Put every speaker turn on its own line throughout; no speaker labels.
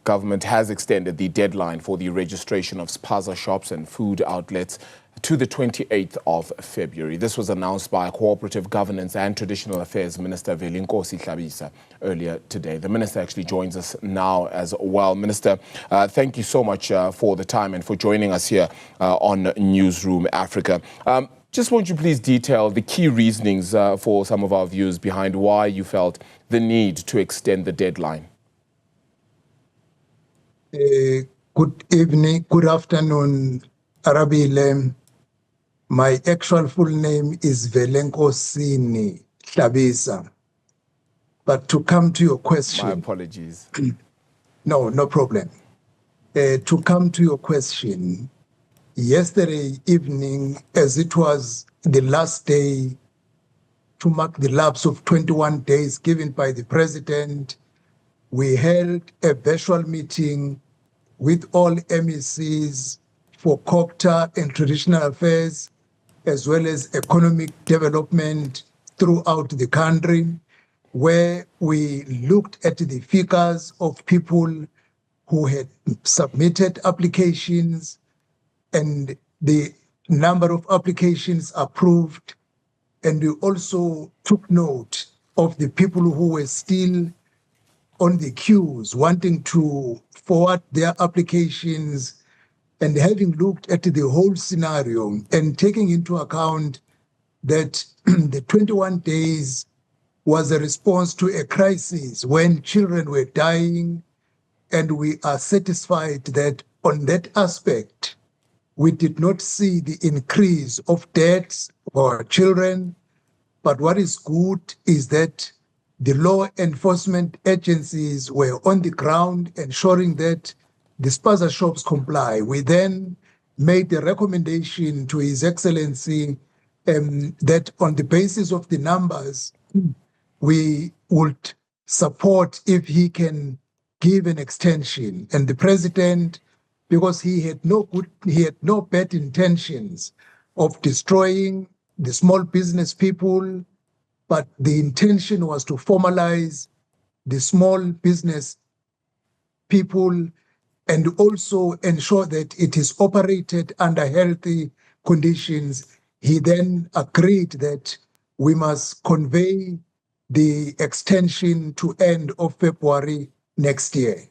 government has extended the deadline for the registration of spaza shops and food outlets to the 28th of February. This was announced by Cooperative Governance and Traditional Affairs Minister Velenkosi Hlabisa earlier today. The minister actually joins us now as well. Minister, thank you so much for the time and for joining us here on Newsroom Africa. Just won't you please detail the key reasonings for some of our viewers behind why you felt the need to extend the deadline?
Good evening, good afternoon, Arabile. My actual full name is Velenkosi Hlabisa. But to come to your question...
My apologies.
No problem. To come to your question, yesterday evening, as it was the last day to mark the lapse of 21 days given by the president, we held a virtual meeting with all MECs for COGTA and Traditional Affairs, as well as economic development throughout the country, where we looked at the figures of people who had submitted applications and the number of applications approved. And we also took note of the people who were still on the queues wanting to forward their applications. And having looked at the whole scenario and taking into account that the 21 days was a response to a crisis when children were dying, and we are satisfied that on that aspect, we did not see the increase of deaths for children. But what is good is that the law enforcement agencies were on the ground ensuring that the spaza shops comply. We then made a recommendation to His Excellency that on the basis of the numbers, we would support if he can give an extension. And the president, because he had no bad intentions of destroying the small business people, but the intention was to formalize the small business people and also ensure that it is operated under healthy conditions. He then agreed that we must convey the extension to end of February next year.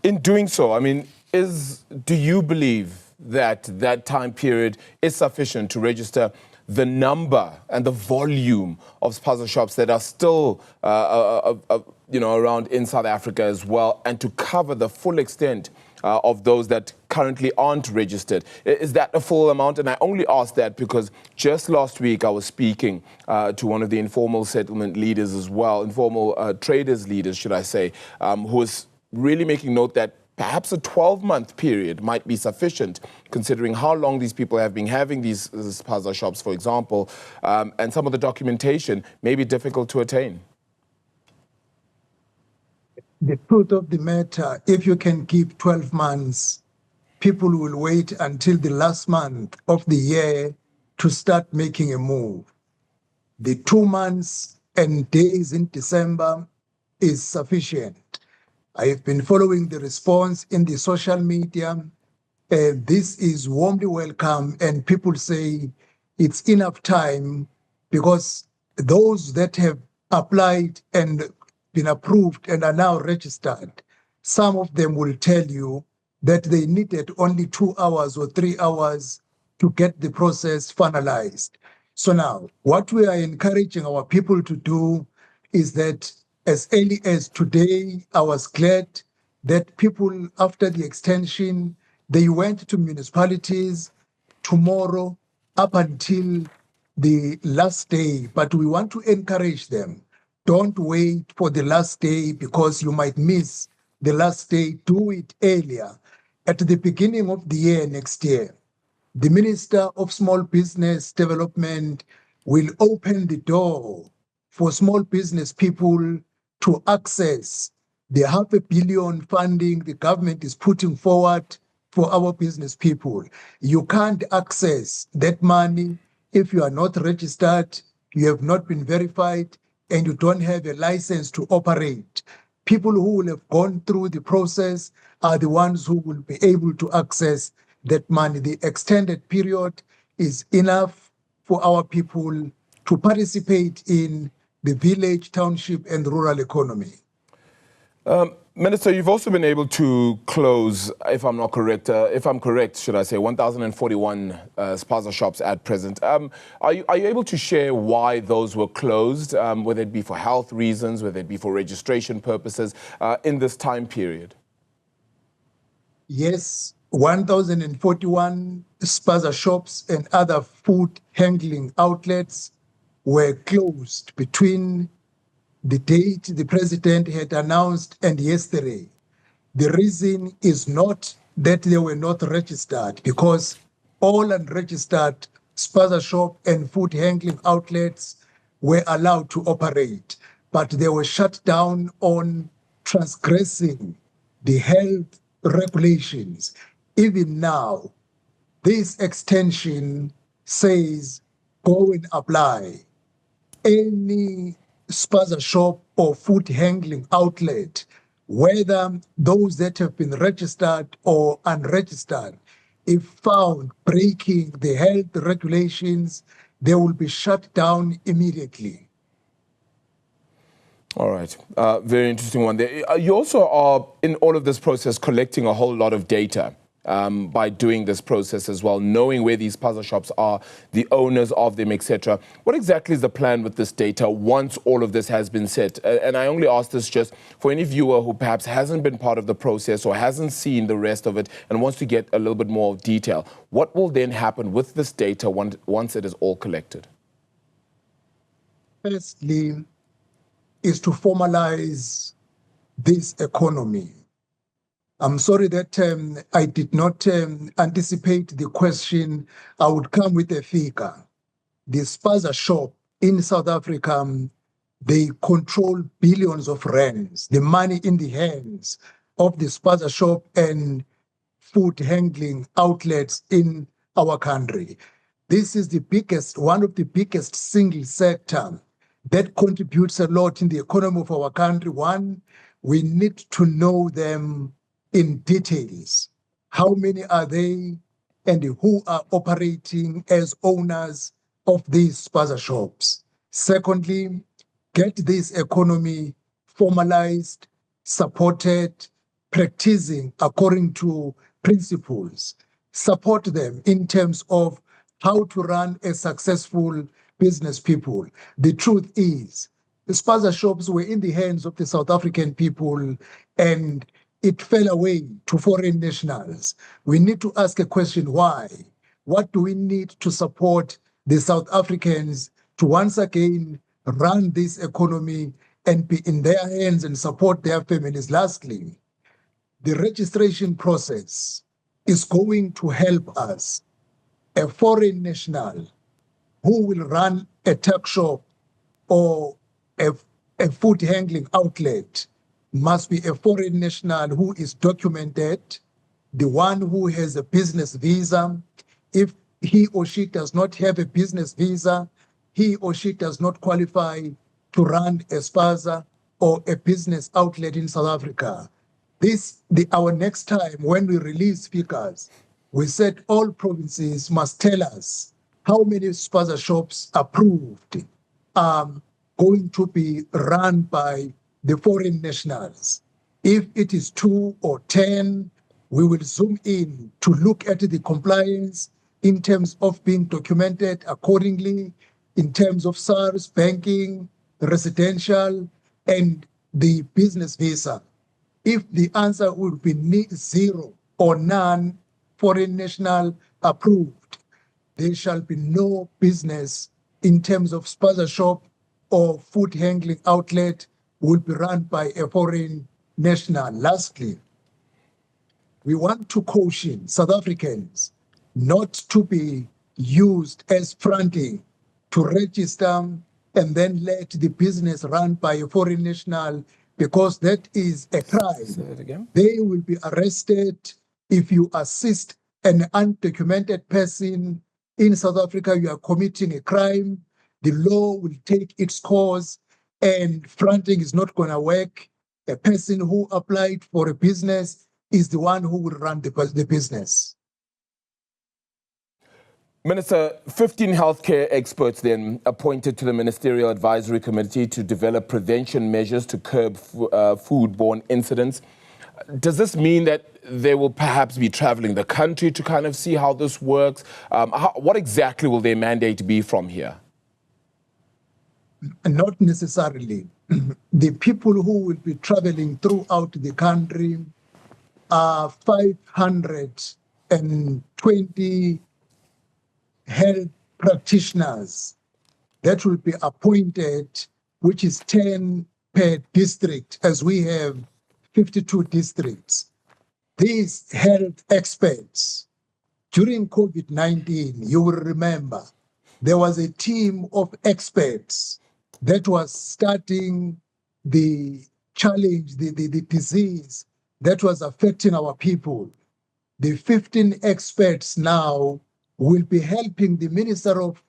In doing so, I mean, do you believe that that time period is sufficient to register the number and the volume of spaza shops that are still around in South Africa as well, and to cover the full extent of those that currently aren't registered? Is that a full amount? And I only ask that because just last week I was speaking to one of the informal settlement leaders as well, informal traders leaders, should I say, who was really making note that perhaps a 12-month period might be sufficient, considering how long these people have been having these spaza shops, for example, and some of the documentation may be difficult to attain.
The truth of the matter, if you can give 12 months, people will wait until the last month of the year to start making a move. The 2 months and days in December is sufficient. I have been following the response in the social media. This is warmly welcome, and people say it's enough time because those that have applied and been approved and are now registered, some of them will tell you that they needed only 2 hours or 3 hours to get the process finalized. So now, what we are encouraging our people to do is that as early as today, I was glad that people, after the extension, they went to municipalities tomorrow up until the last day. But we want to encourage them. Don't wait for the last day because you might miss the last day. Do it earlier. At the beginning of the year next year, the Minister of Small Business Development will open the door for small business people to access the $500 million funding the government is putting forward for our business people. You can't access that money if you are not registered, you have not been verified, and you don't have a license to operate. people who will have gone through the process are the ones who will be able to access that money. The extended period is enough for our people to participate in the village, township, and rural economy.
Minister, you've also been able to close, if I'm correct, should I say, 1,041 spaza shops at present. Are you able to share why those were closed, whether it be for health reasons, whether it be for registration purposes, in this time period?
Yes, 1,041 spaza shops and other food handling outlets were closed between the date the president had announced and yesterday. The reason is not that they were not registered, because all unregistered spaza shop and food handling outlets were allowed to operate, but they were shut down on transgressing the health regulations. Even now, this extension says go and apply. Any spaza shop or food handling outlet, whether those that have been registered or unregistered, if found breaking the health regulations, they will be shut down immediately.
All right. Very interesting one there. You also are, in all of this process, collecting a whole lot of data by doing this process as well, knowing where these spaza shops are, the owners of them, etc. What exactly is the plan with this data once all of this has been set? And I only ask this just for any viewer who perhaps hasn't been part of the process or hasn't seen the rest of it and wants to get a little bit more detail. What will then happen with this data once it is all collected?
Firstly, is to formalize this economy. I'm sorry that I did not anticipate the question. I would come with a figure. The spaza shop in South Africa, they control billions of rands. The money in the hands of the spaza shop and food handling outlets in our country. This is the biggest, one of the biggest single sector that contributes a lot in the economy of our country. One, we need to know them in details. How many are they and who are operating as owners of these spaza shops? Secondly, get this economy formalized, supported, practicing according to principles. Support them in terms of how to run a successful business people. The truth is, the spaza shops were in the hands of the South African people and it fell away to foreign nationals. We need to ask a question, why? What do we need to support the South Africans to once again run this economy and be in their hands and support their families? Lastly, the registration process is going to help us. A foreign national who will run a tuck shop or a food handling outlet must be a foreign national who is documented, the one who has a business visa. If he or she does not have a business visa, he or she does not qualify to run a spaza or a business outlet in South Africa. Our next time when we release figures, we said all provinces must tell us how many spaza shops approved are going to be run by the foreign nationals. If it is 2 or 10, we will zoom in to look at the compliance in terms of being documented accordingly, in terms of SARS, banking, residential, and the business visa. If the answer would be 0 or none foreign national approved, there shall be no business in terms of spaza shop or food handling outlet will be run by a foreign national. Lastly, we want to caution South Africans not to be used as fronting to register and then let the business run by a foreign national, because that is a crime.
Say that again.
They will be arrested if you assist an undocumented person in South Africa. You are committing a crime. The law will take its course, and fronting is not going to work. A person who applied for a business is the one who will run the business.
Minister, 15 healthcare experts then appointed to the Ministerial Advisory Committee to develop prevention measures to curb foodborne incidents. Does this mean that they will perhaps be traveling the country to kind of see how this works? What exactly will their mandate be from here?
Not necessarily. The people who will be traveling throughout the country are 520 health practitioners that will be appointed, which is 10 per district, as we have 52 districts. These health experts, during COVID-19, you will remember, there was a team of experts that was starting the challenge, the disease that was affecting our people. The 15 experts now will be helping the Minister of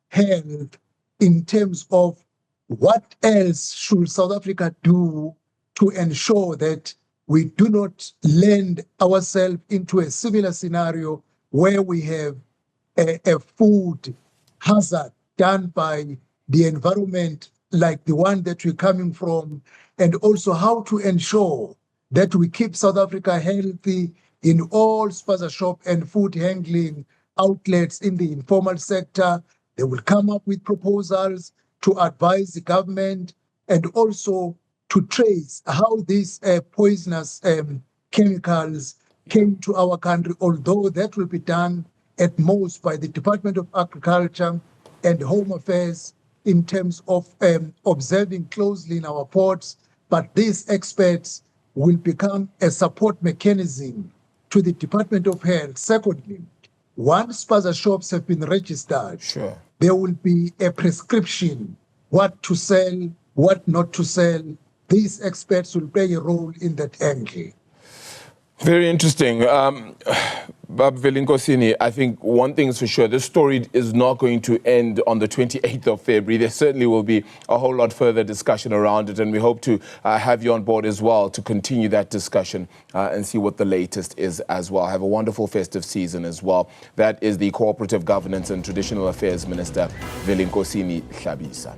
Health in terms of what else should South Africa do to ensure that we do not land ourselves into a similar scenario where we have a food hazard done by the environment like the one that we're coming from, and also how to ensure that we keep South Africa healthy in all spaza shop and food handling outlets in the informal sector. They will come up with proposals to advise the government and also to trace how these poisonous chemicals came to our country, although that will be done at most by the Department of Agriculture and Home Affairs in terms of observing closely in our ports. But these experts will become a support mechanism to the Department of Health. Secondly, once spaza shops have been registered,
Sure,
there will be a prescription, what to sell, what not to sell. These experts will play a role in that angle.
very interesting. Bab Velinkosini, I think one thing is for sure, this story is not going to end on the 28th of February. There certainly will be a whole lot further discussion around it, and we hope to have you on board as well to continue that discussion and see what the latest is as well. Have a wonderful festive season as well. That is the Cooperative Governance and Traditional Affairs Minister, Velinkosini Hlabisa.